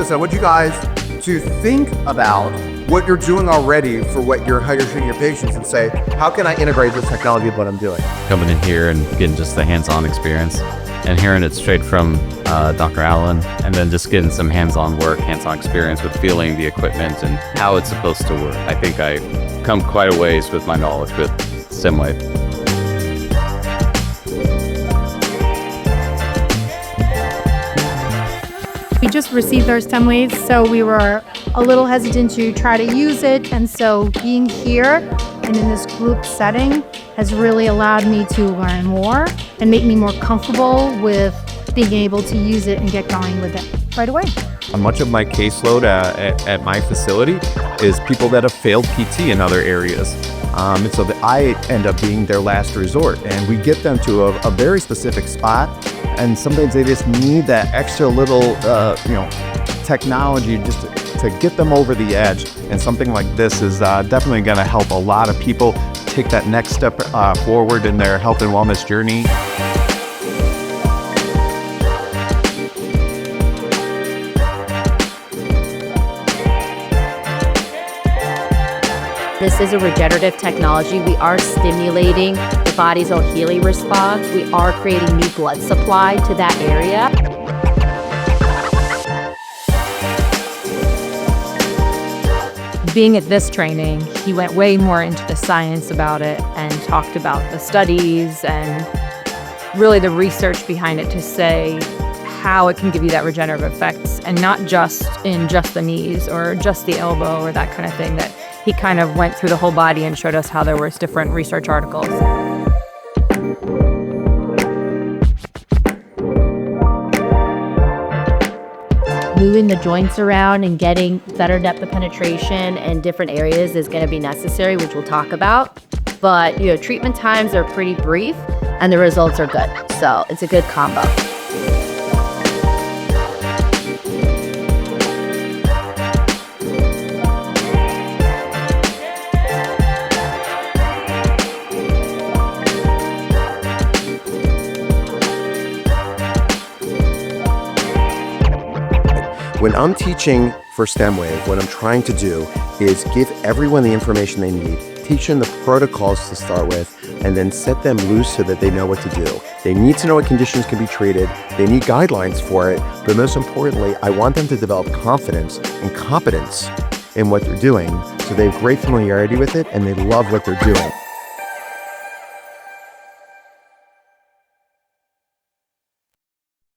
this, I want you guys to think about what you're doing already for how you're treating your patients and say, how can I integrate this technology with what I'm doing? Coming in here and getting just the hands-on experience and hearing it straight from Dr. Allen, and then just getting some hands-on work, hands-on experience with feeling the equipment and how it's supposed to work. I think I've come quite a ways with my knowledge with StemWave. We just received our StemWave, so we were a little hesitant to try to use it, and so being here and in this group setting has really allowed me to learn more and make me more comfortable with being able to use it and get going with it right away. Much of my caseload at my facility is people that have failed PT in other areas. And so I end up being their last resort, and we get them to a very specific spot, and sometimes they just need that extra little technology just to get them over the edge. And something like this is definitely going to help a lot of people take that next step forward in their health and wellness journey. This is a regenerative technology. We are stimulating the body's own healing response. We are creating new blood supply to that area. Being at this training, he went way more into the science about it and talked about the studies and really the research behind it to say how it can give you that regenerative effects, and not just in just the knees or just the elbow or that kind of thing. That he kind of went through the whole body and showed us how there was different research articles. Moving the joints around and getting better depth of penetration in different areas is going to be necessary, which we'll talk about. But treatment times are pretty brief and the results are good. So it's a good combo. When I'm teaching for StemWave, what I'm trying to do is give everyone the information they need, teach them the protocols to start with, and then set them loose so that they know what to do. They need to know what conditions can be treated, they need guidelines for it, but most importantly, I want them to develop confidence and competence in what they're doing so they have great familiarity with it and they love what they're doing.